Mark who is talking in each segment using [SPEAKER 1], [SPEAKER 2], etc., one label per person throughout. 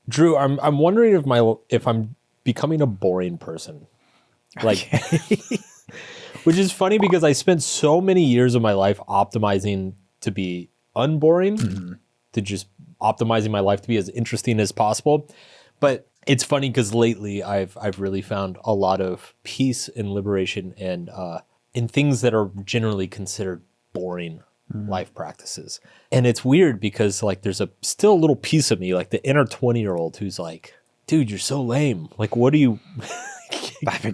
[SPEAKER 1] Drew, I'm wondering if I'm becoming a boring person. Like, which is funny because I spent so many years of my life optimizing to be unboring, to just optimizing my life to be as interesting as possible. But it's funny because lately I've really found a lot of peace and liberation and in things that are generally considered boring life practices. And it's weird because like there's still a little piece of me, like the inner 20-year-old who's like, dude, you're so lame. Like, what do you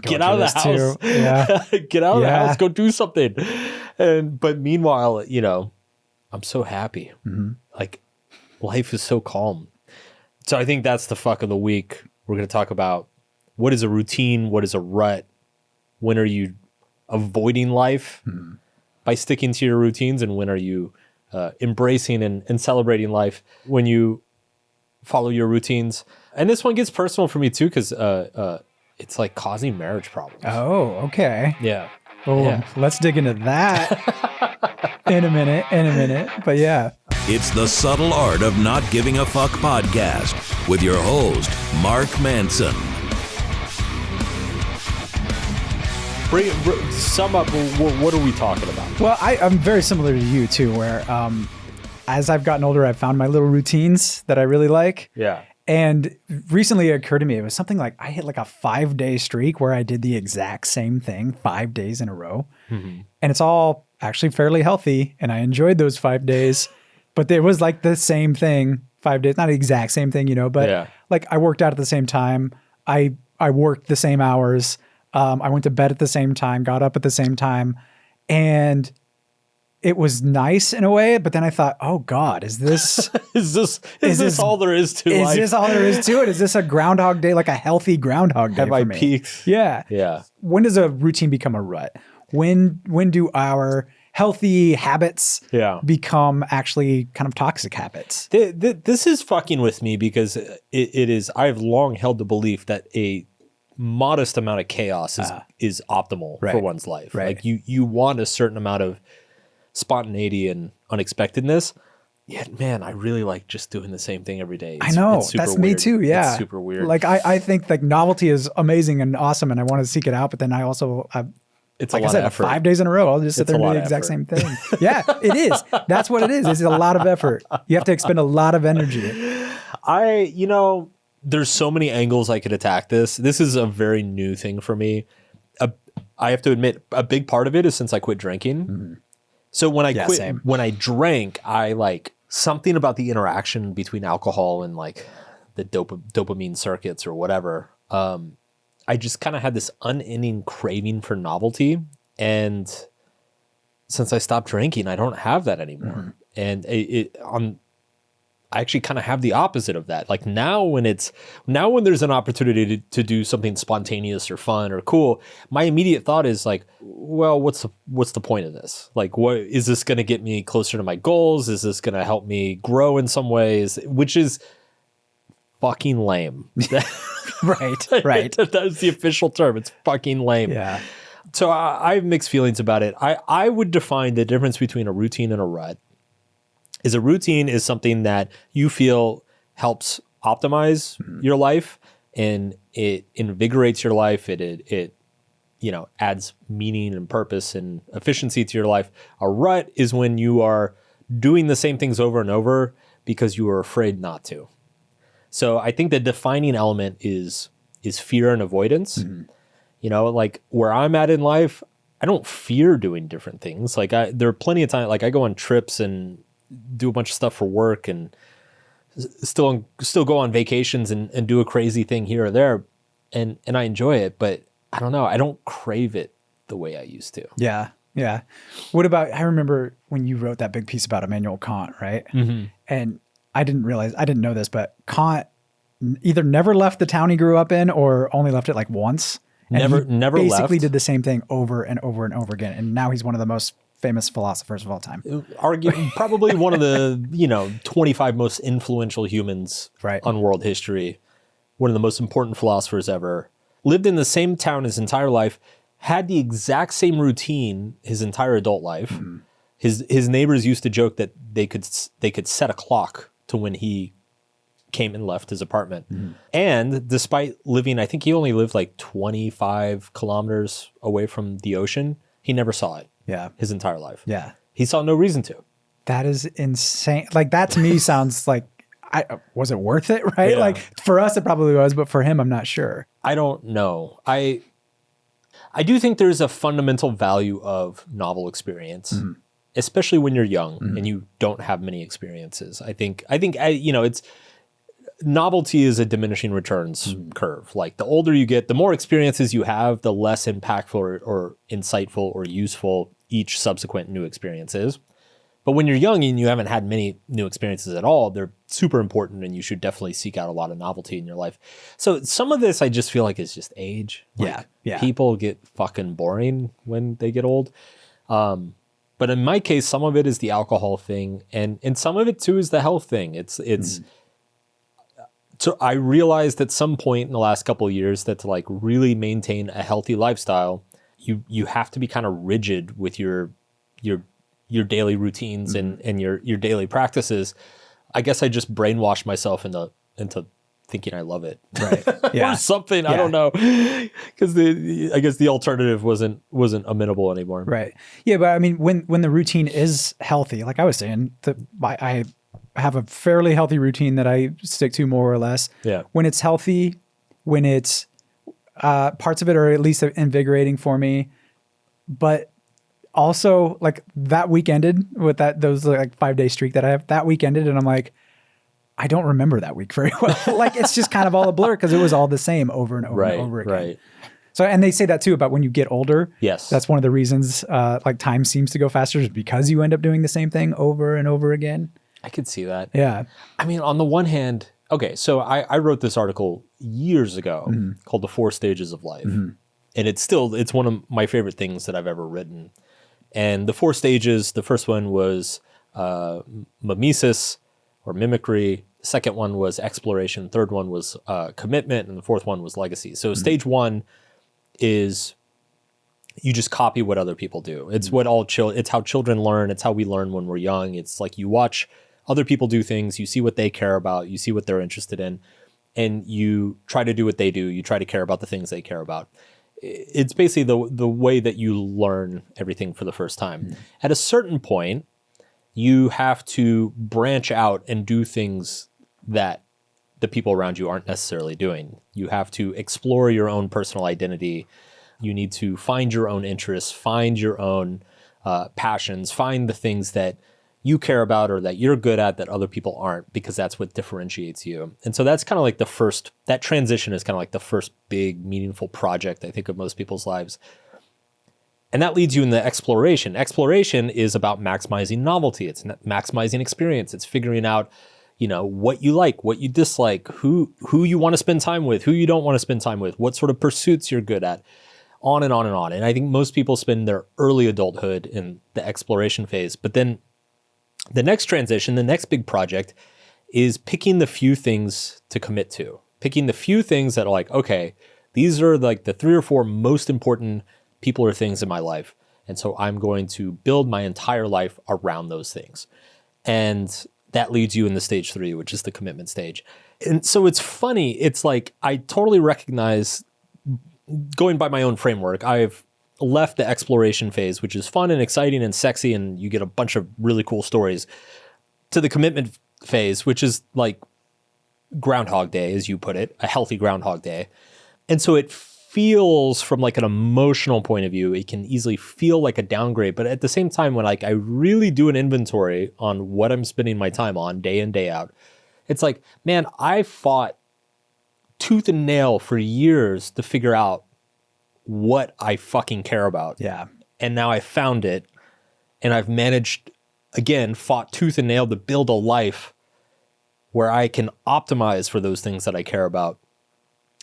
[SPEAKER 1] get out of the house? Yeah. Get out of the house, go do something. But meanwhile, you know, I'm so happy. Like life is so calm. So I think that's the fuck of the week. We're going to talk about what is a routine, what is a rut, when are you avoiding life by sticking to your routines, and when are you embracing and celebrating life when you follow your routines. And this one gets personal for me too because it's like causing marriage problems.
[SPEAKER 2] Oh, okay.
[SPEAKER 1] Yeah.
[SPEAKER 2] Oh,
[SPEAKER 1] Yeah.
[SPEAKER 2] let's dig into that in a minute. But yeah.
[SPEAKER 3] It's the Subtle Art of Not Giving a Fuck podcast with your host, Mark Manson.
[SPEAKER 1] Sum up, what are we talking about?
[SPEAKER 2] Well, I'm very similar to you too, where as I've gotten older, I've found my little routines that I really like.
[SPEAKER 1] Yeah.
[SPEAKER 2] And recently it occurred to me, it was something like I hit like a 5-day streak where I did the exact same thing 5 days in a row. And it's all actually fairly healthy. And I enjoyed those 5 days, but it was like the same thing 5 days, not the exact same thing, you know, but like I worked out at the same time. I worked the same hours. I went to bed at the same time, got up at the same time, and it was nice in a way. But then I thought, oh God, is this
[SPEAKER 1] all there is to life?
[SPEAKER 2] Is this all there is to it? Is this a Groundhog Day, like a healthy Groundhog Day?
[SPEAKER 1] Have I
[SPEAKER 2] for me?
[SPEAKER 1] peaked?
[SPEAKER 2] Yeah.
[SPEAKER 1] Yeah.
[SPEAKER 2] When does a routine become a rut? When do our healthy habits become actually kind of toxic habits?
[SPEAKER 1] This is fucking with me because it is. I've long held the belief that a modest amount of chaos is optimal for one's life.
[SPEAKER 2] Right.
[SPEAKER 1] Like you want a certain amount of spontaneity and unexpectedness. Yeah, man, I really like just doing the same thing every day.
[SPEAKER 2] I know, that's me too. Yeah,
[SPEAKER 1] it's super weird.
[SPEAKER 2] Like I think like novelty is amazing and awesome, and I want to seek it out. But then I also
[SPEAKER 1] it's
[SPEAKER 2] like
[SPEAKER 1] a lot
[SPEAKER 2] I said,
[SPEAKER 1] of effort.
[SPEAKER 2] 5 days in a row, I'll just sit there and do the exact same thing. Yeah, it is. That's what it is. It's a lot of effort. You have to expend a lot of energy.
[SPEAKER 1] There's so many angles I could attack this. This is a very new thing for me. I have to admit, a big part of it is since I quit drinking. So when I quit, when I drank, I like something about the interaction between alcohol and like the dopamine circuits or whatever. I just kind of had this unending craving for novelty. And since I stopped drinking, I don't have that anymore. And I actually kind of have the opposite of that. Like now when there's an opportunity to do something spontaneous or fun or cool, my immediate thought is like, well, what's the point of this? Like, what is this going to get me closer to my goals? Is this going to help me grow in some ways? Which is fucking lame.
[SPEAKER 2] Right.
[SPEAKER 1] That's the official term. It's fucking lame.
[SPEAKER 2] Yeah.
[SPEAKER 1] So I have mixed feelings about it. I would define the difference between a routine and a rut. Is a routine is something that you feel helps optimize your life and it invigorates your life. It adds meaning and purpose and efficiency to your life. A rut is when you are doing the same things over and over because you are afraid not to. So I think the defining element is fear and avoidance. Like where I'm at in life, I don't fear doing different things. Like there are plenty of time, like I go on trips and do a bunch of stuff for work and still go on vacations and do a crazy thing here or there. And I enjoy it, but I don't know. I don't crave it the way I used to.
[SPEAKER 2] Yeah. Yeah. What about, I remember when you wrote that big piece about Immanuel Kant, right? And I didn't know this, but Kant either never left the town he grew up in or only left it like once. And
[SPEAKER 1] never
[SPEAKER 2] basically
[SPEAKER 1] left.
[SPEAKER 2] did the same thing over and over and over again. And now he's one of the most famous philosophers of all time.
[SPEAKER 1] Probably one of the 25 most influential humans on world history. One of the most important philosophers ever. Lived in the same town his entire life. Had the exact same routine his entire adult life. His neighbors used to joke that they could set a clock to when he came and left his apartment. And despite living, I think he only lived like 25 kilometers away from the ocean, he never saw it.
[SPEAKER 2] Yeah.
[SPEAKER 1] His entire life.
[SPEAKER 2] Yeah.
[SPEAKER 1] He saw no reason to.
[SPEAKER 2] That is insane. Like that to me sounds like, was it worth it? Right?
[SPEAKER 1] Yeah.
[SPEAKER 2] Like for us, it probably was, but for him, I'm not sure.
[SPEAKER 1] I don't know. I do think there's a fundamental value of novel experience, especially when you're young and you don't have many experiences. I think, it's novelty is a diminishing returns curve. Like the older you get, the more experiences you have, the less impactful or insightful or useful each subsequent new experience is. But when you're young and you haven't had many new experiences at all, they're super important and you should definitely seek out a lot of novelty in your life. So some of this I just feel like is just age. Like people get fucking boring when they get old. But in my case, some of it is the alcohol thing and some of it too is the health thing. So I realized at some point in the last couple of years that to like really maintain a healthy lifestyle, you have to be kind of rigid with your daily routines and your daily practices. I guess I just brainwashed myself into thinking I love it,
[SPEAKER 2] Right? Yeah.
[SPEAKER 1] or something. I don't know, because I guess the alternative wasn't amenable anymore.
[SPEAKER 2] Right. Yeah, but I mean, when the routine is healthy, like I was saying, I have a fairly healthy routine that I stick to more or less.
[SPEAKER 1] Yeah.
[SPEAKER 2] When it's healthy, when it's parts of it are at least invigorating for me, but also like that week ended with those like 5-day streak that I have. That week ended and I'm like, I don't remember that week very well. Like it's just kind of all a blur because it was all the same over and over and over again.
[SPEAKER 1] Right.
[SPEAKER 2] So, and they say that too about when you get older.
[SPEAKER 1] Yes.
[SPEAKER 2] That's one of the reasons like time seems to go faster is because you end up doing the same thing over and over again.
[SPEAKER 1] I could see that.
[SPEAKER 2] Yeah.
[SPEAKER 1] I mean, on the one hand, okay, so I wrote this article years ago called The 4 Stages of Life. And it's one of my favorite things that I've ever written. And the 4 stages, the first one was mimesis or mimicry. The second one was exploration. Third one was commitment. And the fourth one was legacy. So stage 1 is you just copy what other people do. It's it's how children learn. It's how we learn when we're young. It's like you watch other people do things, you see what they care about, you see what they're interested in, and you try to do what they do. You try to care about the things they care about. It's basically the way that you learn everything for the first time. At a certain point, you have to branch out and do things that the people around you aren't necessarily doing. You have to explore your own personal identity. You need to find your own interests, find your own passions, find the things that you care about or that you're good at that other people aren't, because that's what differentiates you. And so that's kind of like that transition is kind of like the first big meaningful project, I think, of most people's lives. And that leads you in the exploration. Exploration is about maximizing novelty. It's maximizing experience. It's figuring out, what you like, what you dislike, who you want to spend time with, who you don't want to spend time with, what sort of pursuits you're good at, on and on and on. And I think most people spend their early adulthood in the exploration phase. But then the next transition, the next big project is picking the few things to commit to. Picking the few things that are like, okay, these are like the 3 or 4 most important people or things in my life. And so I'm going to build my entire life around those things. And that leads you in the stage 3, which is the commitment stage. And so it's funny. It's like, I totally recognize, going by my own framework, I've left the exploration phase, which is fun and exciting and sexy, and you get a bunch of really cool stories, to the commitment phase, which is like Groundhog Day, as you put it, a healthy Groundhog Day. And so it feels, from like an emotional point of view, it can easily feel like a downgrade. But at the same time, when like I really do an inventory on what I'm spending my time on day in, day out, it's like, man, I fought tooth and nail for years to figure out what I fucking care about.
[SPEAKER 2] Yeah.
[SPEAKER 1] And now I found it, and I've managed, again, fought tooth and nail to build a life where I can optimize for those things that I care about.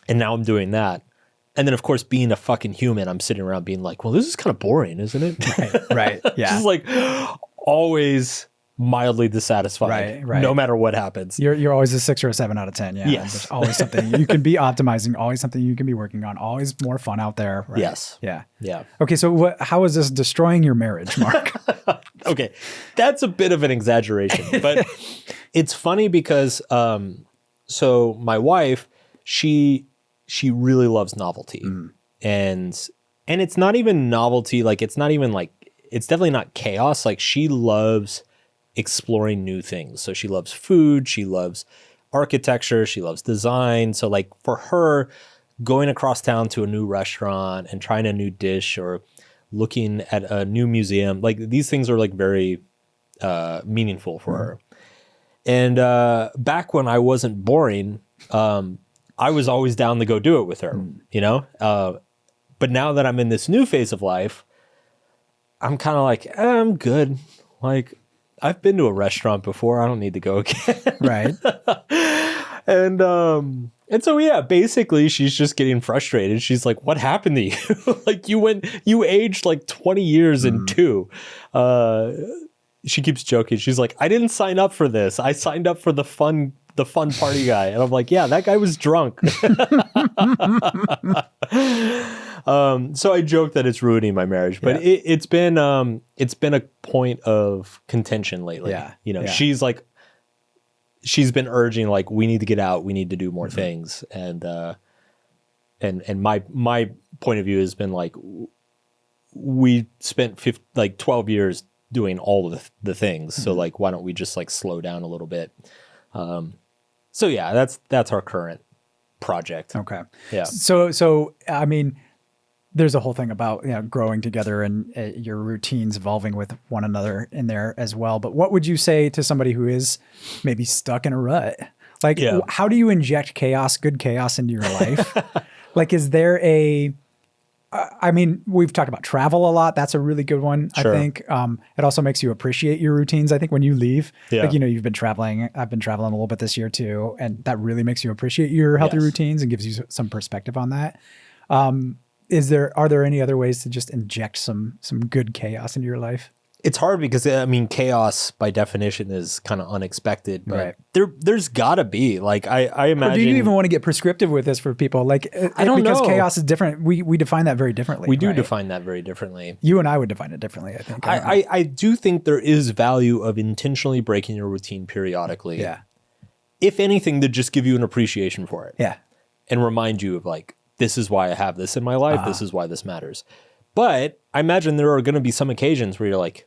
[SPEAKER 1] And now I'm doing that. And then, of course, being a fucking human, I'm sitting around being like, well, this is kind of boring, isn't it?
[SPEAKER 2] Right. Yeah.
[SPEAKER 1] Just like always mildly dissatisfied,
[SPEAKER 2] right.
[SPEAKER 1] no matter what happens.
[SPEAKER 2] You're always a 6 or a 7 out of 10. Yeah.
[SPEAKER 1] Yes.
[SPEAKER 2] There's always something you can be optimizing, always something you can be working on, always more fun out there. Right?
[SPEAKER 1] Yes.
[SPEAKER 2] Yeah.
[SPEAKER 1] Yeah.
[SPEAKER 2] Okay. So how is this destroying your marriage, Mark?
[SPEAKER 1] Okay. That's a bit of an exaggeration, but it's funny because so my wife, she really loves novelty. And it's not even novelty, like it's not even like, it's definitely not chaos. Like she loves exploring new things. So she loves food, she loves architecture, she loves design. So like for her, going across town to a new restaurant and trying a new dish or looking at a new museum, like these things are like very meaningful for her. And back when I wasn't boring, I was always down to go do it with her, you know? But now that I'm in this new phase of life, I'm kind of like, I'm good. Like, I've been to a restaurant before. I don't need to go again.
[SPEAKER 2] Right.
[SPEAKER 1] And so, yeah, basically she's just getting frustrated. She's like, what happened to you? Like you aged like 20 years in 2. She keeps joking. She's like, I didn't sign up for this. I signed up for the fun party guy. And I'm like, yeah, that guy was drunk. So I joke that it's ruining my marriage, but it's been a point of contention lately.
[SPEAKER 2] Yeah.
[SPEAKER 1] You know, she's been urging like, we need to get out. We need to do more things. And my point of view has been like, we spent 12 years doing all of the things. So like, why don't we just like slow down a little bit? So yeah, that's our current project.
[SPEAKER 2] Okay.
[SPEAKER 1] Yeah.
[SPEAKER 2] So I mean, there's a whole thing about growing together and your routines evolving with one another in there as well. But what would you say to somebody who is maybe stuck in a rut? Like, how do you inject good chaos into your life? Like, is there I mean, we've talked about travel a lot. That's a really good one. Sure. I think it also makes you appreciate your routines. I think when you leave, like, you've been traveling. I've been traveling a little bit this year too. And that really makes you appreciate your healthy routines and gives you some perspective on that. Are there any other ways to just inject some good chaos into your life? It's
[SPEAKER 1] hard because I mean, chaos by definition is kind of unexpected, but there's gotta be like, I imagine. Or do you
[SPEAKER 2] even want to get prescriptive with this for people? Like,
[SPEAKER 1] I don't know.
[SPEAKER 2] Because chaos is different. We define that very differently.
[SPEAKER 1] We do define that very differently.
[SPEAKER 2] You and I would define it differently, I think.
[SPEAKER 1] I do think there is value of intentionally breaking your routine periodically.
[SPEAKER 2] Yeah.
[SPEAKER 1] If anything, to just give you an appreciation for it.
[SPEAKER 2] Yeah.
[SPEAKER 1] And remind you of like, this is why I have this in my life. This is why this matters. But I imagine there are going to be some occasions where you're like,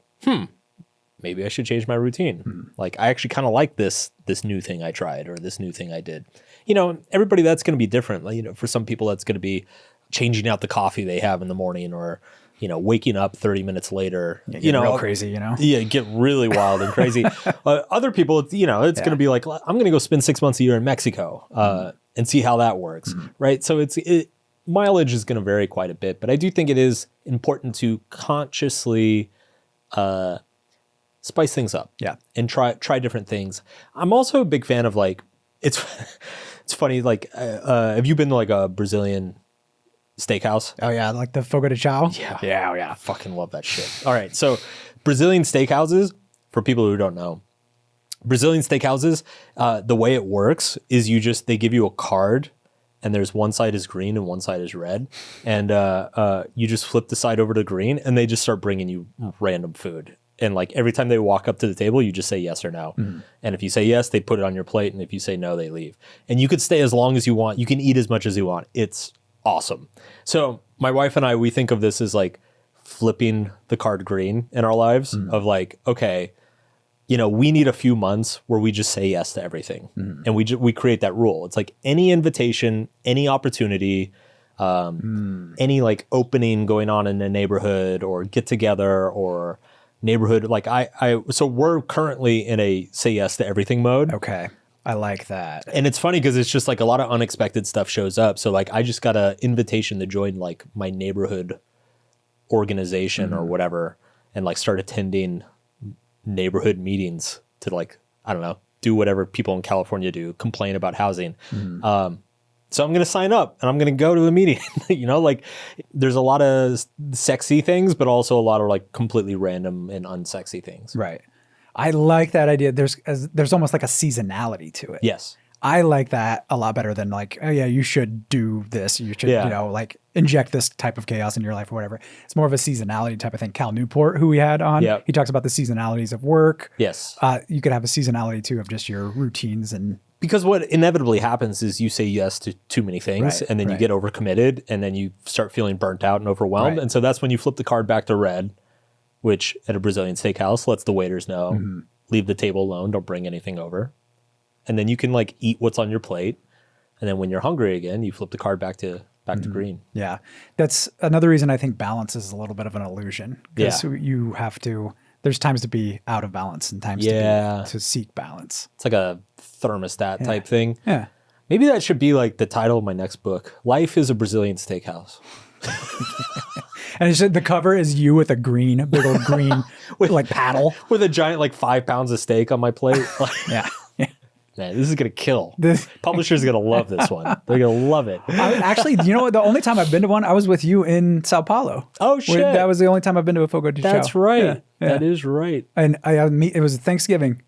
[SPEAKER 1] maybe I should change my routine. Like, I actually kind of like this new thing I tried or this new thing I did. You know, everybody, that's going to be different. Like, you know, for some people, that's going to be changing out the coffee they have in the morning or, you know, waking up 30 minutes later.
[SPEAKER 2] Yeah, real crazy, you know?
[SPEAKER 1] Yeah, get really wild and crazy. Other people, it's going to be like, I'm going to go spend 6 months a year in Mexico and see how that works, right? So mileage is going to vary quite a bit, but I do think it is important to consciously spice things up, and try different things. I'm also a big fan of like, it's funny, like, have you been to like a Brazilian steakhouse?
[SPEAKER 2] Oh yeah, like the Fogo de Chao.
[SPEAKER 1] Yeah. Fucking love that shit. All right, so Brazilian steakhouses, for people who don't know, Brazilian steakhouses, the way it works is they give you a card. And there's one side is green and one side is red. And you just flip the side over to green and they just start bringing you random food. And like every time they walk up to the table, you just say yes or no. And if you say yes, they put it on your plate. And if you say no, they leave. And you could stay as long as you want. You can eat as much as you want. It's awesome. So my wife and I, we think of this as like flipping the card green in our lives of like, okay, you know, we need a few months where we just say yes to everything. And we create that rule. It's like any invitation, any opportunity, any like opening going on in a neighborhood or get together or neighborhood. Like so we're currently in a say yes to everything mode.
[SPEAKER 2] Okay. I like that.
[SPEAKER 1] And it's funny because it's just like a lot of unexpected stuff shows up. So like I just got an invitation to join like my neighborhood organization or whatever and like start attending neighborhood meetings to like, I don't know, do whatever people in California do, complain about housing. So I'm going to sign up and I'm going to go to the meeting. You know, like there's a lot of sexy things, but also a lot of like completely random and unsexy things.
[SPEAKER 2] Right. I like that idea. There's almost like a seasonality to it.
[SPEAKER 1] Yes.
[SPEAKER 2] I like that a lot better than like, oh yeah, you should do this. You should, you know, like inject this type of chaos in your life or whatever. It's more of a seasonality type of thing. Cal Newport, who we had on, he talks about the seasonalities of work.
[SPEAKER 1] Yes.
[SPEAKER 2] You could have a seasonality too of just your routines and
[SPEAKER 1] Because what inevitably happens is you say yes to too many things,
[SPEAKER 2] Right,
[SPEAKER 1] and then you
[SPEAKER 2] right.
[SPEAKER 1] get overcommitted, and then you start feeling burnt out and overwhelmed.
[SPEAKER 2] Right.
[SPEAKER 1] And so that's when you flip the card back to red, which at a Brazilian steakhouse lets the waiters know,
[SPEAKER 2] Mm-hmm.
[SPEAKER 1] leave the table alone, don't bring anything over. And then you can like eat what's on your plate. And then when you're hungry again, you flip the card back to green.
[SPEAKER 2] Yeah. That's another reason I think balance is a little bit of an illusion. Because
[SPEAKER 1] Yeah.
[SPEAKER 2] you have to, there's times to be out of balance and times to seek balance.
[SPEAKER 1] It's like a thermostat type thing.
[SPEAKER 2] Yeah.
[SPEAKER 1] Maybe that should be like the title of my next book. Life is a Brazilian steakhouse.
[SPEAKER 2] And it's just, the cover is you with a big old green like paddle.
[SPEAKER 1] With a giant like 5 pounds of steak on my plate.
[SPEAKER 2] Yeah.
[SPEAKER 1] Man, this is going to kill.
[SPEAKER 2] This-
[SPEAKER 1] Publishers are going to love this one. They're going to love it.
[SPEAKER 2] Actually, you know what? The only time I've been to one, I was with you in Sao Paulo.
[SPEAKER 1] Oh, shit.
[SPEAKER 2] That was the only time I've been to a Fogo de Chão.
[SPEAKER 1] That's right.
[SPEAKER 2] Yeah, yeah.
[SPEAKER 1] That is right.
[SPEAKER 2] And it was Thanksgiving.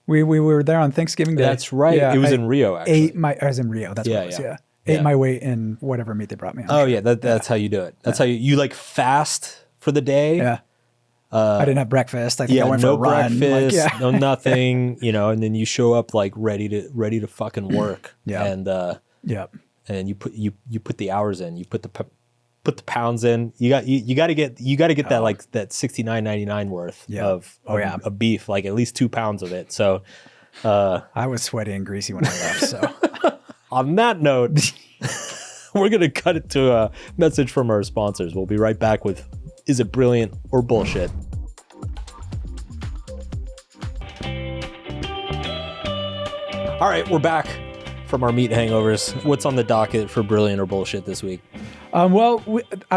[SPEAKER 2] We were there on Thanksgiving Day.
[SPEAKER 1] That's right.
[SPEAKER 2] Yeah,
[SPEAKER 1] It was in Rio, actually.
[SPEAKER 2] I was in Rio. That's what it was.
[SPEAKER 1] Yeah.
[SPEAKER 2] Ate
[SPEAKER 1] Yeah.
[SPEAKER 2] my weight in whatever meat they brought me on.
[SPEAKER 1] Oh, yeah. That's how you do it. That's how you like fast for the day.
[SPEAKER 2] Yeah. I didn't have breakfast. I think I went for
[SPEAKER 1] no
[SPEAKER 2] a run.
[SPEAKER 1] breakfast,
[SPEAKER 2] Like, yeah.
[SPEAKER 1] no nothing, and then you show up like ready to fucking work.
[SPEAKER 2] Yeah.
[SPEAKER 1] And
[SPEAKER 2] Yeah.
[SPEAKER 1] and you put the hours in, you put the pounds in. You got to get that like that $69.99 worth
[SPEAKER 2] Yeah.
[SPEAKER 1] of beef, like at least 2 pounds of it. So
[SPEAKER 2] I was sweaty and greasy when I left. So
[SPEAKER 1] on that note, we're gonna cut it to a message from our sponsors. We'll be right back with Is It Brilliant or Bullshit? All right, we're back from our meat hangovers. What's on the docket for Brilliant or Bullshit this week?
[SPEAKER 2] well,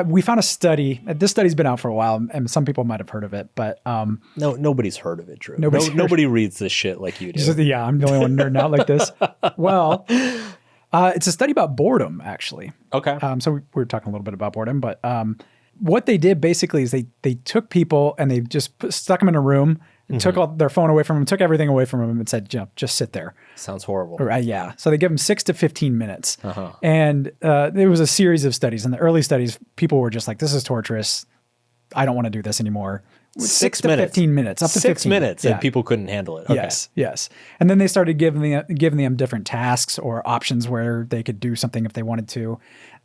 [SPEAKER 2] we found a study. This study's been out for a while, and some people might have heard of it, but
[SPEAKER 1] No, nobody's heard of it, Drew.
[SPEAKER 2] Nobody's heard-
[SPEAKER 1] reads this shit like you do.
[SPEAKER 2] yeah, I'm the only one nerding out like this. Well, it's a study about boredom, actually.
[SPEAKER 1] Okay.
[SPEAKER 2] So we were talking a little bit about boredom, but what they did basically is they took people and they just stuck them in a room, and took all their phone away from them, took everything away from them, and said, just sit there.
[SPEAKER 1] Sounds horrible.
[SPEAKER 2] Right, yeah. So they give them 6 to 15 minutes. And there was a series of studies. In the early studies, people were just like, this is torturous. I don't want to do this anymore. 6 to 15 minutes. Up to
[SPEAKER 1] 6
[SPEAKER 2] 15
[SPEAKER 1] minutes,
[SPEAKER 2] Yeah.
[SPEAKER 1] and people couldn't handle it. Okay.
[SPEAKER 2] Yes. And then they started giving them different tasks or options where they could do something if they wanted to.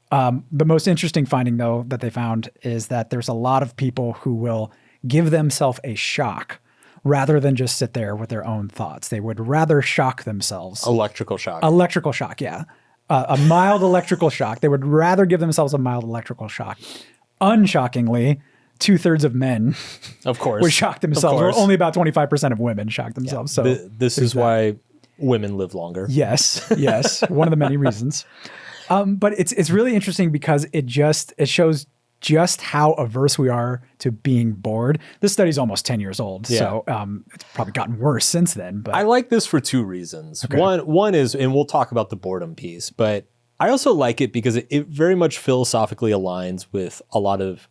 [SPEAKER 2] The most interesting finding, though, that they found is that there's a lot of people who will give themselves a shock rather than just sit there with their own thoughts. They would rather shock themselves.
[SPEAKER 1] Electrical shock.
[SPEAKER 2] Electrical shock, yeah. A mild electrical shock. They would rather give themselves a mild electrical shock. Unshockingly, 2/3 of men
[SPEAKER 1] Of course.
[SPEAKER 2] would shock themselves.
[SPEAKER 1] Of
[SPEAKER 2] Or
[SPEAKER 1] course.
[SPEAKER 2] only about 25% of women shock themselves. So
[SPEAKER 1] This is why women live longer.
[SPEAKER 2] yes, one of the many reasons. But it's really interesting because it shows just how averse we are to being bored. This study's almost 10 years old, so it's probably gotten worse since then. But
[SPEAKER 1] I like this for 2 reasons. One is, and we'll talk about the boredom piece, but I also like it because it very much philosophically aligns with a lot of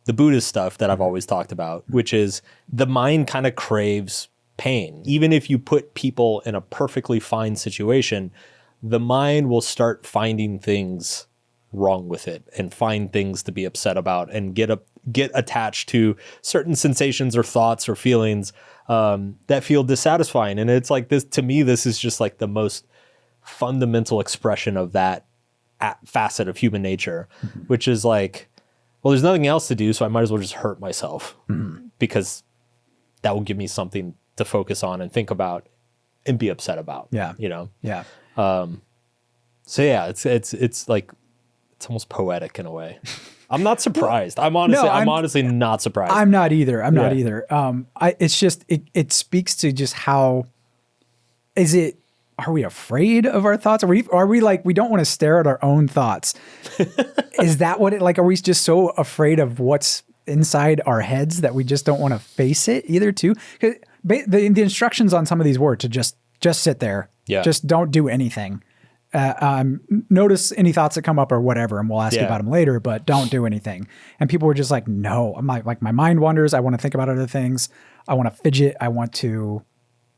[SPEAKER 1] the Buddhist stuff that I've always talked about, which is the mind kind of craves pain. Even if you put people in a perfectly fine situation, the mind will start finding things wrong with it and find things to be upset about and get attached to certain sensations or thoughts or feelings that feel dissatisfying. And it's like this, to me, this is just like the most fundamental expression of that facet of human nature, which is like, well, there's nothing else to do, so I might as well just hurt myself because that will give me something to focus on and think about and be upset about.
[SPEAKER 2] Yeah. Yeah.
[SPEAKER 1] So yeah, it's like, it's almost poetic in a way. I'm not surprised. I'm honestly not surprised.
[SPEAKER 2] I'm not either. Not either. It's just, it speaks to just how, are we afraid of our thoughts? Are we like, we don't want to stare at our own thoughts? Is that what are we just so afraid of what's inside our heads that we just don't want to face it either too? 'Cause the instructions on some of these were to just sit there.
[SPEAKER 1] Yeah.
[SPEAKER 2] Just don't do anything. Notice any thoughts that come up or whatever, and we'll ask you about them later, but don't do anything. And people were just like, no, I'm like my mind wanders. I want to think about other things. I want to fidget. I want to,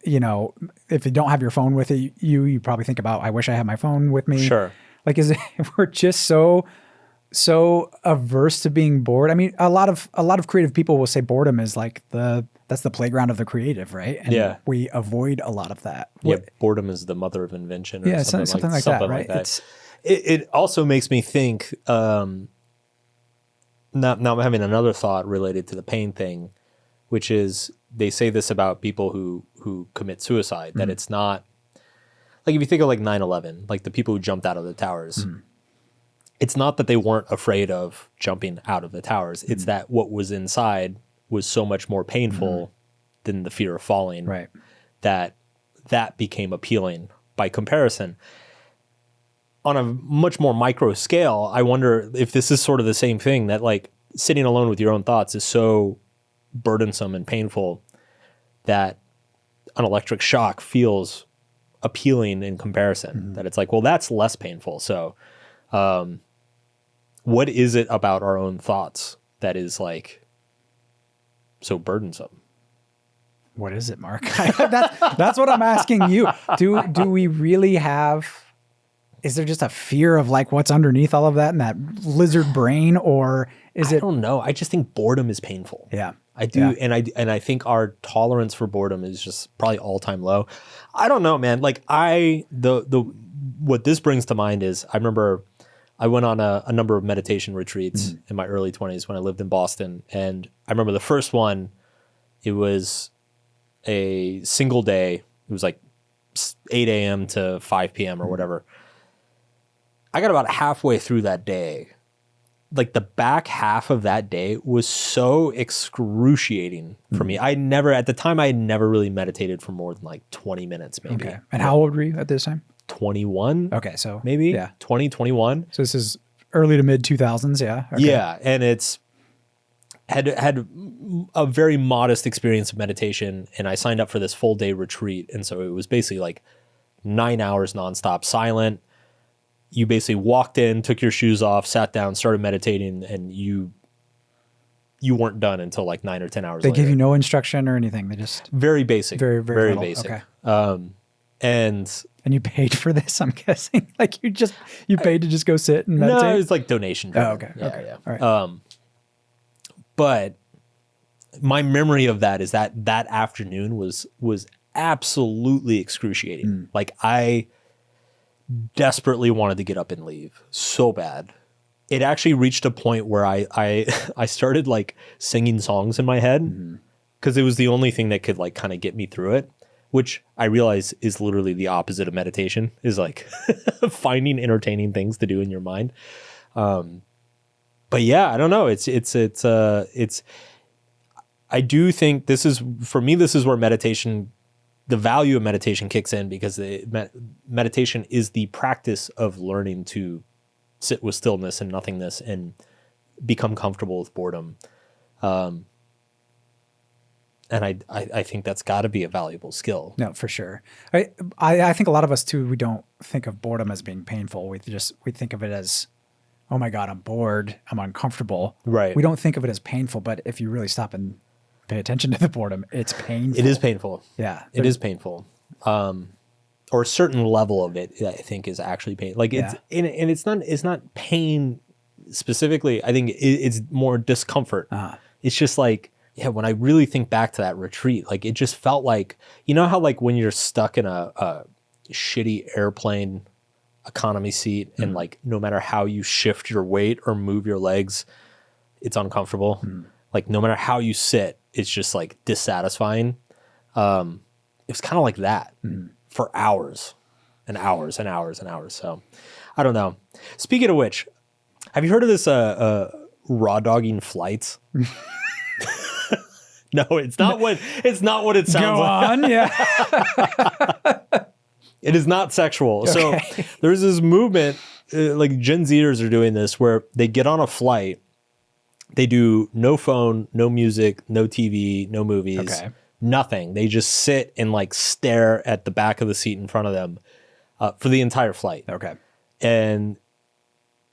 [SPEAKER 2] if you don't have your phone with you probably think about, I wish I had my phone with me.
[SPEAKER 1] Sure.
[SPEAKER 2] Like, we're just so averse to being bored. I mean, a lot of creative people will say boredom is like the that's the playground of the creative, right? And we avoid a lot of that.
[SPEAKER 1] Boredom is the mother of invention. Or
[SPEAKER 2] something like that, right?
[SPEAKER 1] It also makes me think. Now I'm having another thought related to the pain thing, which is they say this about people who commit suicide, that it's not like, if you think of like 9/11, like the people who jumped out of the towers, it's not that they weren't afraid of jumping out of the towers. It's that what was inside was so much more painful than the fear of falling,
[SPEAKER 2] right?
[SPEAKER 1] That became appealing by comparison. On a much more micro scale, I wonder if this is sort of the same thing, that like sitting alone with your own thoughts is so burdensome and painful that an electric shock feels appealing in comparison, that it's like, well, that's less painful. So what is it about our own thoughts that is like so burdensome?
[SPEAKER 2] What is it, Mark? That's what I'm asking you. Do we really have, is there just a fear of like what's underneath all of that and that lizard brain, or is it?
[SPEAKER 1] I don't know. I just think boredom is painful.
[SPEAKER 2] Yeah.
[SPEAKER 1] I do. Yeah. And I think our tolerance for boredom is just probably all time low. I don't know, man. Like what this brings to mind is, I remember I went on a number of meditation retreats in my early 20s when I lived in Boston. And I remember the first one, it was a single day. It was like 8 a.m. to 5 p.m. or whatever. I got about halfway through that day. Like the back half of that day was so excruciating for me. At the time, I had never really meditated for more than like 20 minutes, maybe.
[SPEAKER 2] Okay. And how old were you at this time?
[SPEAKER 1] 21.
[SPEAKER 2] Okay. So
[SPEAKER 1] maybe 20, 21.
[SPEAKER 2] So this is early to mid 2000s. Yeah. Okay.
[SPEAKER 1] Yeah. And it's had a very modest experience of meditation. And I signed up for this full day retreat. And so it was basically like 9 hours nonstop silent. You basically walked in, took your shoes off, sat down, started meditating, and you weren't done until like 9 or 10 hours later.
[SPEAKER 2] They give you no instruction or anything. They just
[SPEAKER 1] very basic, very
[SPEAKER 2] little.
[SPEAKER 1] basic.
[SPEAKER 2] Okay.
[SPEAKER 1] And
[SPEAKER 2] you paid for this, I'm guessing. Like you paid to just go sit and meditate.
[SPEAKER 1] No, it was like donation driven.
[SPEAKER 2] Oh, okay.
[SPEAKER 1] Yeah,
[SPEAKER 2] okay.
[SPEAKER 1] Yeah.
[SPEAKER 2] All right.
[SPEAKER 1] But my memory of that is that afternoon was absolutely excruciating. Like I desperately wanted to get up and leave so bad. It actually reached a point where I started like singing songs in my head because it was the only thing that could like kind of get me through it, which I realize is literally the opposite of meditation, is like finding entertaining things to do in your mind. But yeah, I don't know. I do think this is where meditation, the value of meditation kicks in, because meditation is the practice of learning to sit with stillness and nothingness and become comfortable with boredom. And I think that's got to be a valuable skill.
[SPEAKER 2] No, for sure. I think a lot of us too, we don't think of boredom as being painful. We think of it as, oh my God, I'm bored, I'm uncomfortable.
[SPEAKER 1] Right.
[SPEAKER 2] We don't think of it as painful, but if you really stop and pay attention to the boredom, it's painful.
[SPEAKER 1] It is painful.
[SPEAKER 2] Yeah.
[SPEAKER 1] It is painful. Or a certain level of it, I think, is actually pain. Like and it's not pain specifically. I think it's more discomfort. It's just like, yeah, when I really think back to that retreat, like it just felt like, you know how like when you're stuck in a shitty airplane economy seat and like no matter how you shift your weight or move your legs, it's uncomfortable. Like no matter how you sit, it's just like dissatisfying. It was kind of like that for hours and hours and hours and hours. So I don't know. Speaking of which, have you heard of this raw dogging flights? No, it's not what it sounds
[SPEAKER 2] Go
[SPEAKER 1] like.
[SPEAKER 2] on, yeah.
[SPEAKER 1] It is not sexual.
[SPEAKER 2] Okay.
[SPEAKER 1] So there's this movement, like Gen Zers are doing this, where they get on a flight, they do no phone, no music, no TV, no movies, nothing. They just sit and like stare at the back of the seat in front of them for the entire flight.
[SPEAKER 2] Okay.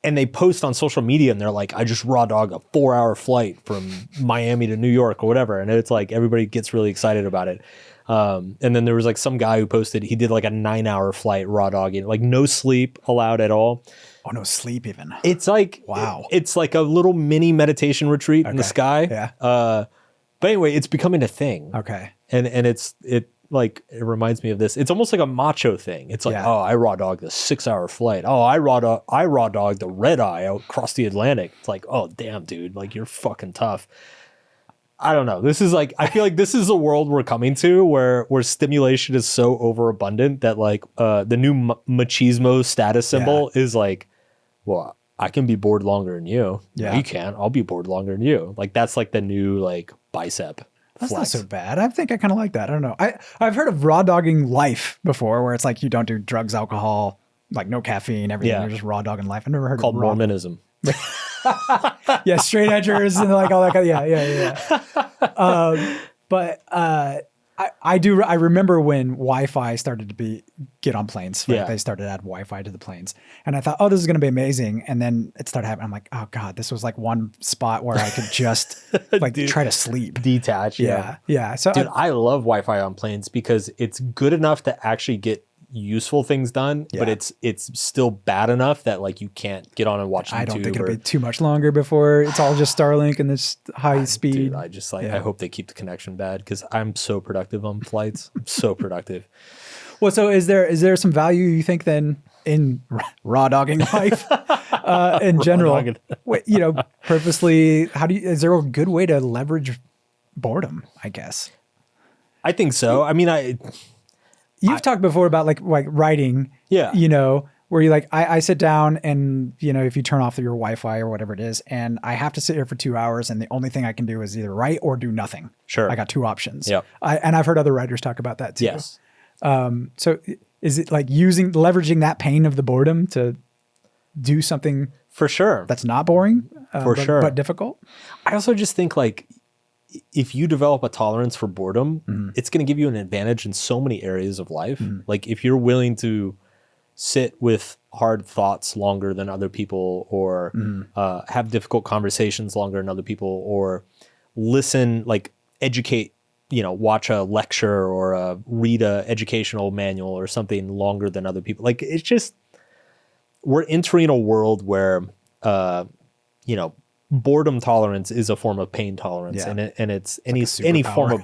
[SPEAKER 1] And they post on social media and they're like, I just raw dog a 4-hour flight from Miami to New York or whatever. And it's like, everybody gets really excited about it. And then there was like some guy who posted, he did like a 9-hour flight raw dogging, like no sleep allowed at all.
[SPEAKER 2] Oh, no sleep even.
[SPEAKER 1] It's like,
[SPEAKER 2] wow.
[SPEAKER 1] It's like a little mini meditation retreat in the sky.
[SPEAKER 2] Yeah.
[SPEAKER 1] But anyway, it's becoming a thing.
[SPEAKER 2] Okay.
[SPEAKER 1] And it reminds me of this. It's almost like a macho thing. It's like, oh, I raw dog the 6-hour flight. Oh, I raw dog the red eye out across the Atlantic. It's like, oh damn, dude, like you're fucking tough. I don't know. This is like, I feel like this is a world we're coming to where stimulation is so overabundant that like the new machismo status symbol is like, well, I can be bored longer than you.
[SPEAKER 2] Yeah.
[SPEAKER 1] No, you can't. I'll be bored longer than you. Like that's like the new like bicep.
[SPEAKER 2] That's
[SPEAKER 1] flex.
[SPEAKER 2] not so bad. I think I kind of like that. I don't know. I've heard of raw dogging life before, where it's like you don't do drugs, alcohol, like no caffeine, everything. You're just raw dogging life. I've never heard
[SPEAKER 1] Called
[SPEAKER 2] of raw.
[SPEAKER 1] Mormonism.
[SPEAKER 2] Yeah, straight edgers and like all that kind of, yeah. But I remember when Wi-Fi started to get on planes. Right?
[SPEAKER 1] Yeah.
[SPEAKER 2] They started to add Wi-Fi to the planes, and I thought, oh, this is going to be amazing. And then it started happening. I'm like, oh god, this was like one spot where I could just like try to sleep,
[SPEAKER 1] Detach.
[SPEAKER 2] yeah. So
[SPEAKER 1] dude, I love Wi-Fi on planes because it's good enough to actually get useful things done, but it's still bad enough that like you can't get on and watch YouTube.
[SPEAKER 2] I don't think it'll be too much longer before it's all just Starlink and this high speed.
[SPEAKER 1] Dude, I just like I hope they keep the connection bad because I'm so productive on flights. I'm so productive.
[SPEAKER 2] Well, so is there some value you think then in raw dogging life in general? Wait, purposely, is there a good way to leverage boredom, I guess?
[SPEAKER 1] I think so. I mean,
[SPEAKER 2] You've talked before about like writing, where you like, I sit down and, if you turn off your Wi-Fi or whatever it is, and I have to sit here for 2 hours and the only thing I can do is either write or do nothing.
[SPEAKER 1] Sure.
[SPEAKER 2] I got two options.
[SPEAKER 1] Yep.
[SPEAKER 2] And I've heard other writers talk about that too.
[SPEAKER 1] Yes.
[SPEAKER 2] So is it like leveraging that pain of the boredom to do something
[SPEAKER 1] for sure
[SPEAKER 2] that's not boring, but difficult?
[SPEAKER 1] I also just think like, if you develop a tolerance for boredom, it's going to give you an advantage in so many areas of life. Like if you're willing to sit with hard thoughts longer than other people, or have difficult conversations longer than other people, or listen, like educate, watch a lecture or read a educational manual or something longer than other people. Like it's just, we're entering a world where, boredom tolerance is a form of pain tolerance, and it's any form of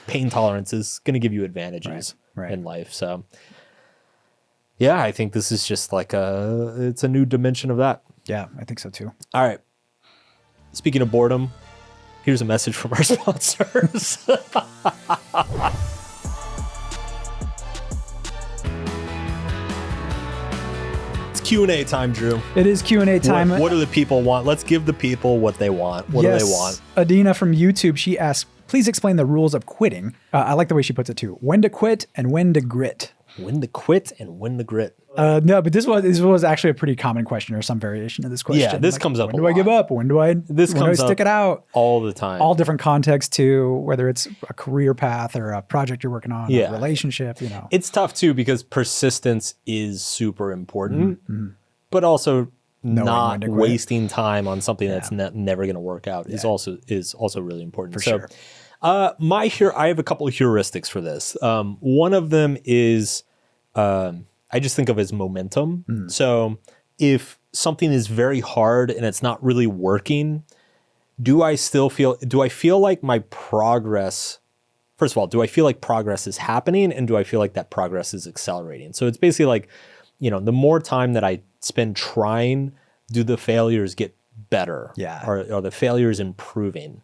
[SPEAKER 1] pain tolerance is going to give you advantages in life. So yeah, I think this is just like it's a new dimension of that.
[SPEAKER 2] Yeah, I think so too.
[SPEAKER 1] All right. Speaking of boredom, here's a message from our sponsors. Q&A time, Drew.
[SPEAKER 2] It is Q&A time.
[SPEAKER 1] What do the people want? Let's give the people what they want. What do they want?
[SPEAKER 2] Adina from YouTube, she asked, please explain the rules of quitting. I like the way she puts it too. When to quit and when to grit.
[SPEAKER 1] When to quit and when to grit.
[SPEAKER 2] No, but this was actually a pretty common question, or some variation of this question.
[SPEAKER 1] Yeah, this comes up
[SPEAKER 2] When do I give up? When do I stick it out?
[SPEAKER 1] All the time.
[SPEAKER 2] All different contexts too, whether it's a career path or a project you're working on, a relationship,
[SPEAKER 1] It's tough too because persistence is super important, but also not wasting time on something that's never going to work out is also really important.
[SPEAKER 2] For sure.
[SPEAKER 1] I have a couple of heuristics for this. One of them is I just think of as momentum. So if something is very hard and it's not really working, do I feel like my progress, first of all, do I feel like progress is happening, and do I feel like that progress is accelerating? So it's basically like, the more time that I spend trying, do the failures get better?
[SPEAKER 2] Yeah.
[SPEAKER 1] Are the failures improving?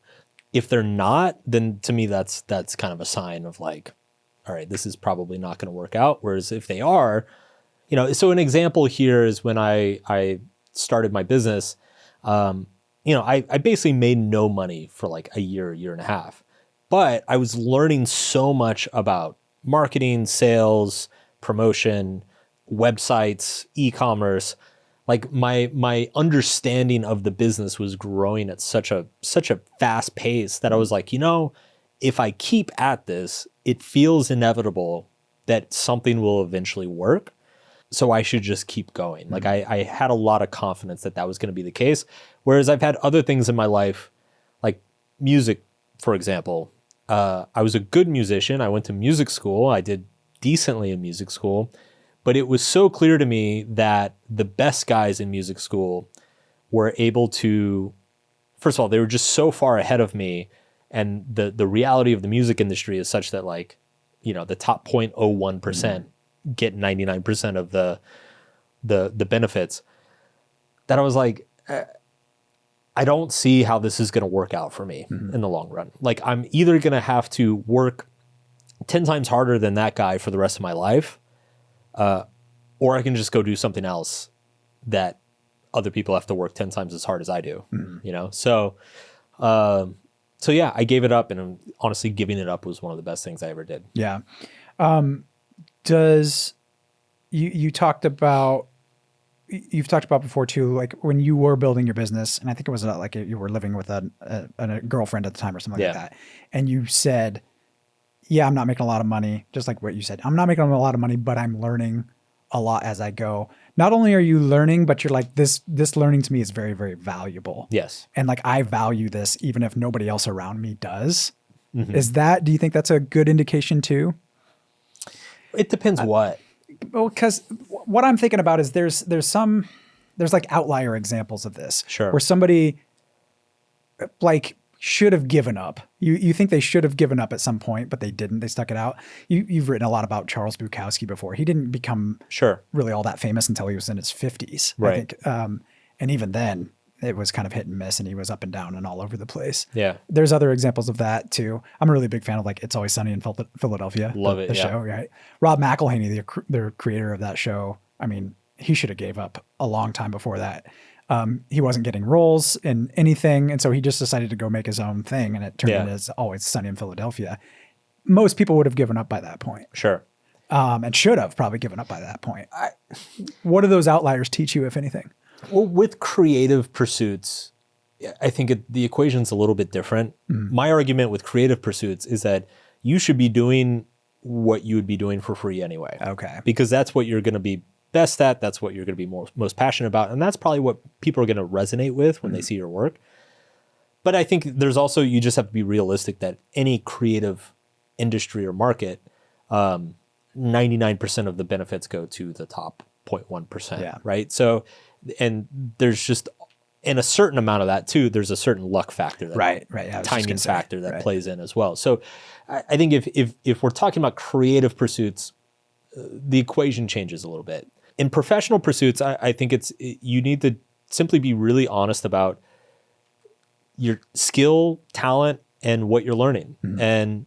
[SPEAKER 1] If they're not, then to me, that's kind of a sign of like, all right, this is probably not going to work out. Whereas if they are, so an example here is when I started my business, I basically made no money for like a year and a half, but I was learning so much about marketing, sales, promotion, websites, e-commerce. Like my understanding of the business was growing at such a fast pace that I was like, if I keep at this, it feels inevitable that something will eventually work. So I should just keep going. Like I had a lot of confidence that was going to be the case. Whereas I've had other things in my life, like music, for example. I was a good musician. I went to music school. I did decently in music school. But it was so clear to me that the best guys in music school were able to, first of all, they were just so far ahead of me, And the reality of the music industry is such that like, you know, the top 0.01% get 99% of the benefits, that I was like, I don't see how this is going to work out for me in the long run. Like I'm either going to have to work 10 times harder than that guy for the rest of my life, or I can just go do something else that other people have to work 10 times as hard as I do, you know? So yeah, I gave it up, and honestly giving it up was one of the best things I ever did.
[SPEAKER 2] Yeah. You've talked about before too, like when you were building your business, and I think it was like you were living with a girlfriend at the time or something like that. And you said, yeah, I'm not making a lot of money. Just like what you said, I'm not making a lot of money, but I'm learning a lot as I go. Not only are you learning, but you're like, this learning to me is very, very valuable.
[SPEAKER 1] Yes. And
[SPEAKER 2] like, I value this even if nobody else around me does. Do you think that's a good indication too?
[SPEAKER 1] It depends what.
[SPEAKER 2] Well, because what I'm thinking about is there's like outlier examples of this.
[SPEAKER 1] Sure.
[SPEAKER 2] Where somebody like should have given up. You think they should have given up at some point, but they didn't. They stuck it out. You've written a lot about Charles Bukowski before. He didn't become really all that famous until he was in his 50s.
[SPEAKER 1] Right.
[SPEAKER 2] I think. And even then, it was kind of hit and miss, and he was up and down and all over the place.
[SPEAKER 1] Yeah.
[SPEAKER 2] There's other examples of that too. I'm a really big fan of like It's Always Sunny in Philadelphia.
[SPEAKER 1] Love it.
[SPEAKER 2] The show, right? Rob McElhenney, the creator of that show. I mean, he should have gave up a long time before that. He wasn't getting roles in anything, and so he just decided to go make his own thing, and it turned into It's Always Sunny in Philadelphia. Most people would have given up by that point.
[SPEAKER 1] Sure.
[SPEAKER 2] And should have probably given up by that point. What do those outliers teach you, if anything?
[SPEAKER 1] Well, with creative pursuits, I think the equation's a little bit different. My argument with creative pursuits is that you should be doing what you would be doing for free anyway.
[SPEAKER 2] Okay.
[SPEAKER 1] Because that's what you're going to be best at. That's what you're going to be most passionate about. And that's probably what people are going to resonate with when they see your work. But I think there's also, you just have to be realistic that any creative industry or market, 99% of the benefits go to the top 0.1%, right? So, and there's just, in a certain amount of that too, there's a certain luck factor, that timing factor that plays in as well. So I think if we're talking about creative pursuits, the equation changes a little bit. In professional pursuits, I think you need to simply be really honest about your skill, talent, and what you're learning, and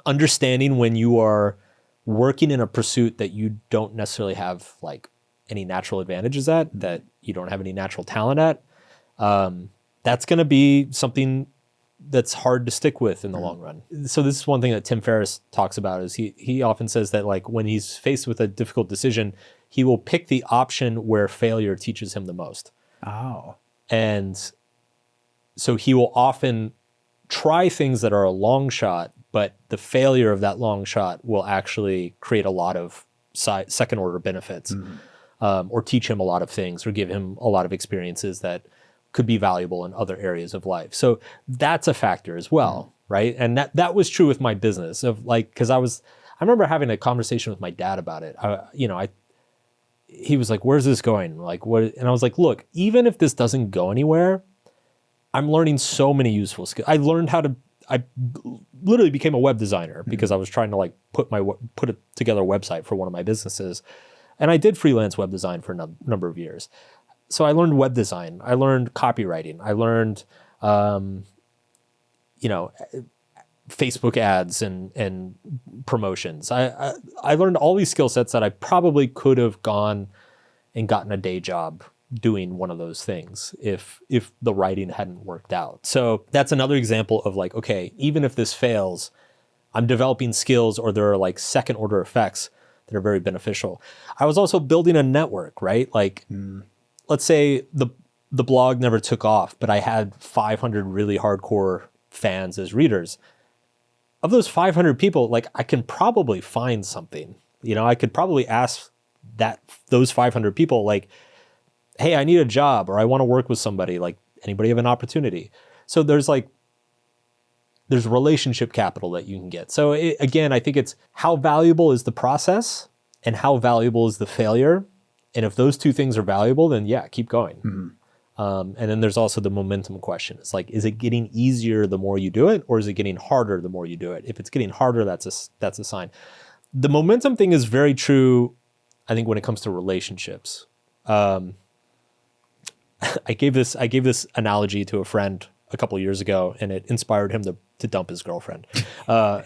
[SPEAKER 1] understanding when you are working in a pursuit that you don't necessarily have like any natural advantages at, that you don't have any natural talent at. That's going to be something that's hard to stick with in the long run. So this is one thing that Tim Ferriss talks about, is he often says that like when he's faced with a difficult decision, he will pick the option where failure teaches him the most.
[SPEAKER 2] Oh.
[SPEAKER 1] And so he will often try things that are a long shot, but the failure of that long shot will actually create a lot of second order benefits, or teach him a lot of things, or give him a lot of experiences that could be valuable in other areas of life. So that's a factor as well, right? And that was true with my business, of like, because I remember having a conversation with my dad about it. He was like, "Where's this going? Like, what?" And I was like, "Look, even if this doesn't go anywhere, I'm learning so many useful skills. I learned I literally became a web designer because I was trying to like put together a website for one of my businesses. And I did freelance web design for a number of years. So I learned web design. I learned copywriting. I learned, Facebook ads and promotions. I learned all these skill sets that I probably could have gone and gotten a day job doing one of those things if the writing hadn't worked out. So that's another example of like, okay, even if this fails, I'm developing skills, or there are like second order effects that are very beneficial. I was also building a network, right? Like, let's say the blog never took off, but I had 500 really hardcore fans as readers. Of those 500 people, like I can probably find something. I could probably ask those 500 people, like, hey, I need a job, or I want to work with somebody, like, anybody have an opportunity? So there's relationship capital that you can get. So again, I think it's how valuable is the process and how valuable is the failure. And if those two things are valuable, then yeah, keep going. And then there's also the momentum question. It's like, is it getting easier the more you do it, or is it getting harder the more you do it? If it's getting harder, that's a sign. The momentum thing is very true, I think, when it comes to relationships. I gave this analogy to a friend a couple of years ago, and it inspired him to dump his girlfriend. I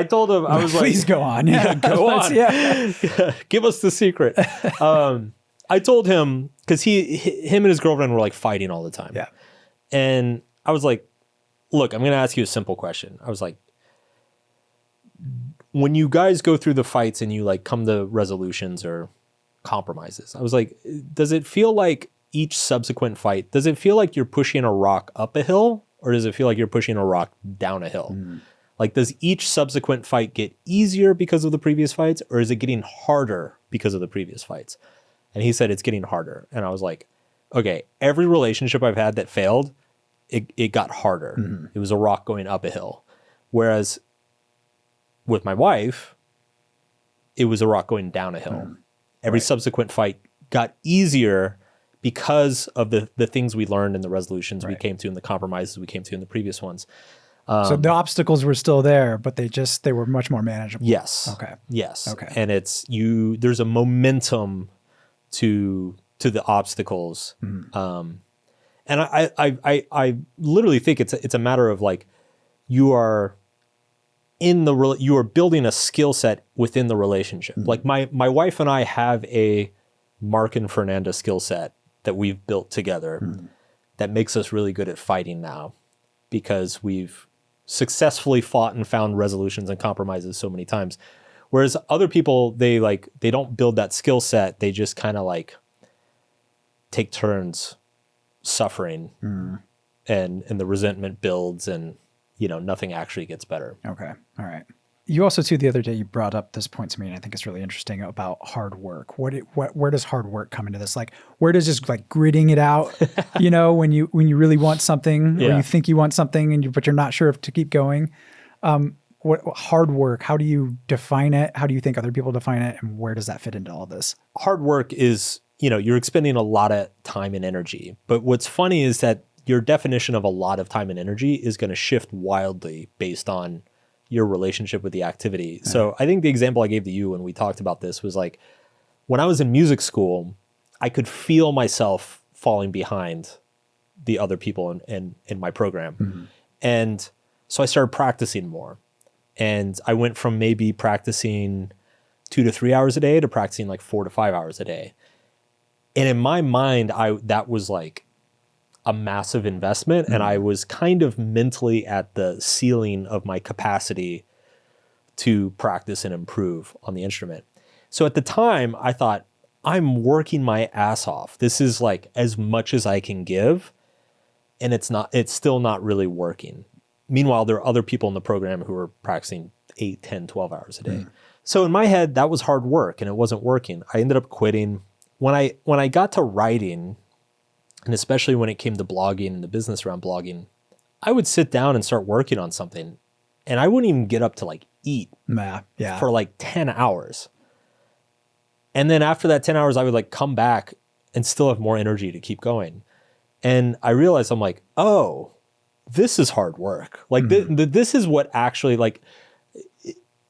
[SPEAKER 1] told him, I was
[SPEAKER 2] Please
[SPEAKER 1] like,
[SPEAKER 2] go on. Yeah,
[SPEAKER 1] go on.
[SPEAKER 2] Yeah.
[SPEAKER 1] Give us the secret. I told him, because him and his girlfriend were like fighting all the time.
[SPEAKER 2] Yeah.
[SPEAKER 1] And I was like, look, I'm going to ask you a simple question. I was like, when you guys go through the fights and you like come to resolutions or compromises, I was like, does it feel like each subsequent fight, does it feel like you're pushing a rock up a hill, or does it feel like you're pushing a rock down a hill? Like, does each subsequent fight get easier because of the previous fights, or is it getting harder because of the previous fights? And he said it's getting harder. And I was like, okay, every relationship I've had that failed, it got harder. It was a rock going up a hill. Whereas with my wife, it was a rock going down a hill. Every subsequent fight got easier because of the things we learned and the resolutions we came to and the compromises we came to in the previous ones.
[SPEAKER 2] So the obstacles were still there, but they were much more manageable.
[SPEAKER 1] Yes.
[SPEAKER 2] Okay.
[SPEAKER 1] Yes.
[SPEAKER 2] Okay.
[SPEAKER 1] And there's a momentum to the obstacles. And I literally think it's a matter of like, you are building a skill set within the relationship. Like my wife and I have a Mark and Fernanda skill set that we've built together that makes us really good at fighting now, because we've successfully fought and found resolutions and compromises so many times. Whereas other people, they don't build that skill set. They just kind of like take turns suffering, and the resentment builds, and nothing actually gets better.
[SPEAKER 2] Okay. All right. You also, too, the other day, you brought up this point to me, and I think it's really interesting about hard work. Where does hard work come into this? Like, where does just like gritting it out, when you really want something, or you think you want something, but you're not sure if to keep going. What hard work? How do you define it? How do you think other people define it? And where does that fit into all this?
[SPEAKER 1] Hard work is, you're expending a lot of time and energy. But what's funny is that your definition of a lot of time and energy is going to shift wildly based on your relationship with the activity. So I think the example I gave to you when we talked about this was like, when I was in music school, I could feel myself falling behind the other people in my program. And so I started practicing more. And I went from maybe practicing 2 to 3 hours a day to practicing like 4 to 5 hours a day. And in my mind, that was like a massive investment. And I was kind of mentally at the ceiling of my capacity to practice and improve on the instrument. So at the time, I thought, I'm working my ass off. This is like as much as I can give. And it's still not really working. Meanwhile, there are other people in the program who are practicing 8, 10, 12 hours a day. So in my head, that was hard work and it wasn't working. I ended up quitting. When I got to writing, and especially when it came to blogging and the business around blogging, I would sit down and start working on something, and I wouldn't even get up to like eat for like 10 hours. And then after that 10 hours, I would like come back and still have more energy to keep going. And I realized, I'm like, oh, this is hard work. Like this is what actually, like,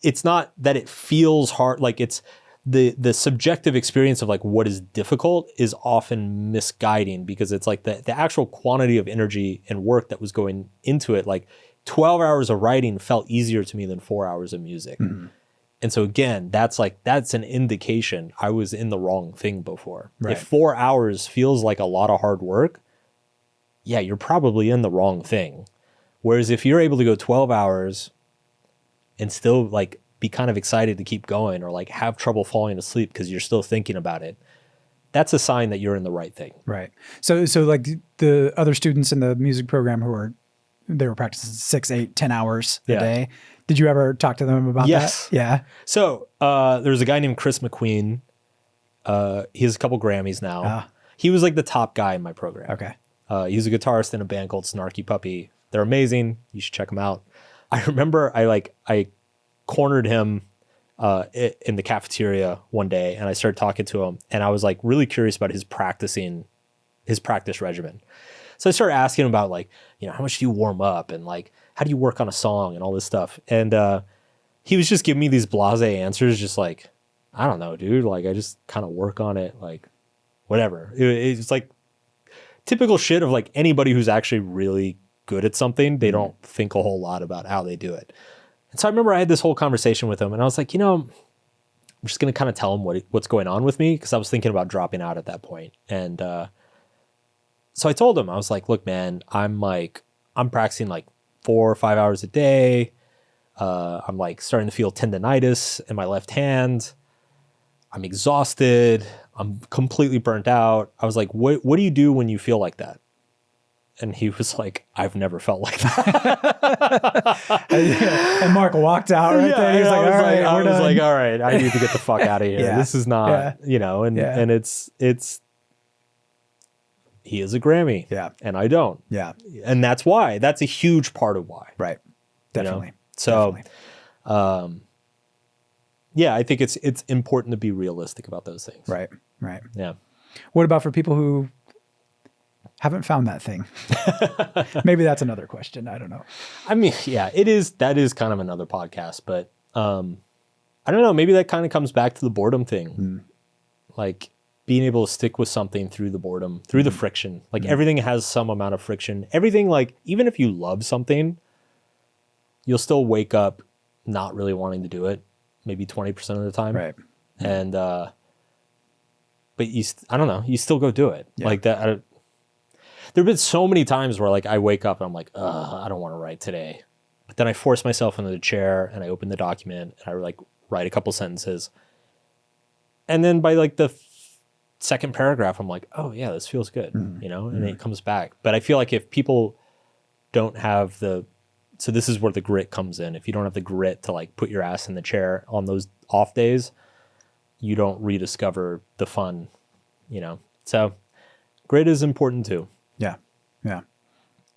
[SPEAKER 1] it's not that it feels hard. Like, it's the subjective experience of like what is difficult is often misguiding, because it's like the actual quantity of energy and work that was going into it. Like 12 hours of writing felt easier to me than 4 hours of music. And so again, that's an indication I was in the wrong thing before.
[SPEAKER 2] Right.
[SPEAKER 1] If 4 hours feels like a lot of hard work, yeah, you're probably in the wrong thing. Whereas if you're able to go 12 hours and still like be kind of excited to keep going, or like have trouble falling asleep because you're still thinking about it, that's a sign that you're in the right thing.
[SPEAKER 2] Right. So like the other students in the music program they were practicing 6, 8, 10 hours a day. Did you ever talk to them about that? Yeah.
[SPEAKER 1] So there's a guy named Chris McQueen. He has a couple Grammys now. He was like the top guy in my program.
[SPEAKER 2] Okay.
[SPEAKER 1] He's a guitarist in a band called Snarky Puppy. They're amazing. You should check them out. I remember I cornered him in the cafeteria one day, and I started talking to him, and I was like really curious about his practicing his practice regimen. So I started asking him about like, you know, how much do you warm up and like, how do you work on a song and all this stuff? And he was just giving me these blasé answers, just like, I don't know, dude. Like, I just kind of work on it, like, whatever. It's like typical shit of like anybody who's actually really good at something. They don't think a whole lot about how they do it. And so I remember I had this whole conversation with him, and I was like, you know, I'm just going to kind of tell him what's going on with me, because I was thinking about dropping out at that point. And so I told him, I was like, look, man, I'm practicing like 4 or 5 hours a day. I'm like starting to feel tendonitis in my left hand. I'm exhausted. I'm completely burnt out. I was like, what do you do when you feel like that? And he was like, I've never felt like that.
[SPEAKER 2] And Mark walked out right there. He was like, all right,
[SPEAKER 1] I was like, all right, I need to get the fuck out of here.
[SPEAKER 2] Yeah.
[SPEAKER 1] This is not, you know, and it's, he is a Grammy.
[SPEAKER 2] Yeah.
[SPEAKER 1] And I don't.
[SPEAKER 2] Yeah.
[SPEAKER 1] And that's why. That's a huge part of why.
[SPEAKER 2] Right. Definitely.
[SPEAKER 1] You know? So,
[SPEAKER 2] definitely.
[SPEAKER 1] yeah, I think it's important to be realistic about those things.
[SPEAKER 2] Right. Right.
[SPEAKER 1] Yeah.
[SPEAKER 2] What about for people who haven't found that thing? Maybe that's another question. I don't know.
[SPEAKER 1] I mean, yeah, that is kind of another podcast, but I don't know. Maybe that kind of comes back to the boredom thing. Like being able to stick with something through the boredom, through the friction. Like everything has some amount of friction. Everything, like, even if you love something, you'll still wake up not really wanting to do it, maybe 20% of the time.
[SPEAKER 2] Right.
[SPEAKER 1] And, but I don't know, you still go do it.
[SPEAKER 2] Yeah.
[SPEAKER 1] Like that. There've been so many times where like I wake up and I'm like, I don't want to write today. But then I force myself into the chair and I open the document and I like write a couple sentences. And then by like the second paragraph, I'm like, oh yeah, this feels good, you know, and it comes back. But I feel like if people don't have so this is where the grit comes in. If you don't have the grit to like put your ass in the chair on those off days, you don't rediscover the fun, you know? So grit is important too.
[SPEAKER 2] Yeah. Yeah.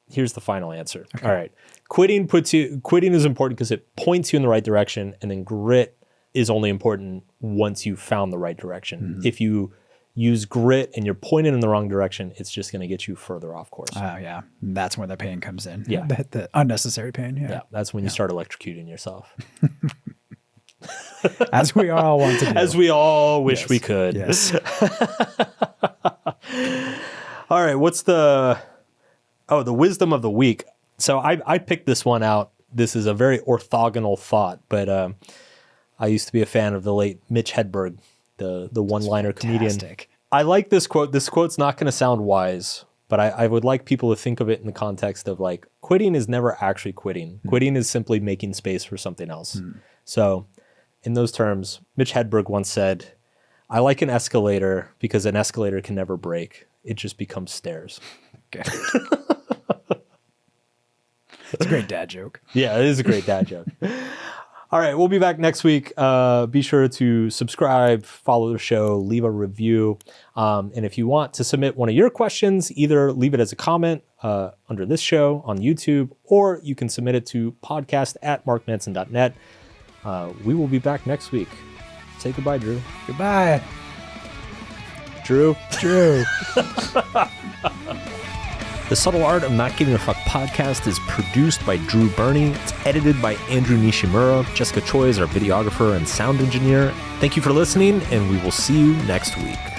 [SPEAKER 1] Here's the final answer. Okay. All right. Quitting is important because it points you in the right direction, and then grit is only important once you've found the right direction. If you use grit and you're pointed in the wrong direction, it's just going to get you further off course.
[SPEAKER 2] Oh, yeah. That's where the pain comes in.
[SPEAKER 1] Yeah.
[SPEAKER 2] The unnecessary pain. Yeah.
[SPEAKER 1] Yeah. That's when you start electrocuting yourself.
[SPEAKER 2] As we all want to do.
[SPEAKER 1] As we all wish we could.
[SPEAKER 2] Yes.
[SPEAKER 1] All right. What's the wisdom of the week? So I picked this one out. This is a very orthogonal thought, but I used to be a fan of the late Mitch Hedberg, the one-liner comedian. I like this quote. This quote's not going to sound wise, but I would like people to think of it in the context of like, quitting is never actually quitting. Quitting is simply making space for something else. So in those terms, Mitch Hedberg once said, I like an escalator because an escalator can never break. It just becomes stairs.
[SPEAKER 2] Okay. It's a great dad joke.
[SPEAKER 1] Yeah, it is a great dad joke. All right, we'll be back next week. Be sure to subscribe, follow the show, leave a review. And if you want to submit one of your questions, either leave it as a comment under this show on YouTube, or you can submit it to podcast@markmanson.net. We will be back next week. Say goodbye, Drew.
[SPEAKER 2] Goodbye.
[SPEAKER 1] Drew.
[SPEAKER 3] The Subtle Art of Not Giving a Fuck podcast is produced by Drew Burney. It's edited by Andrew Nishimura. Jessica Choi is our videographer and sound engineer. Thank you for listening, and we will see you next week.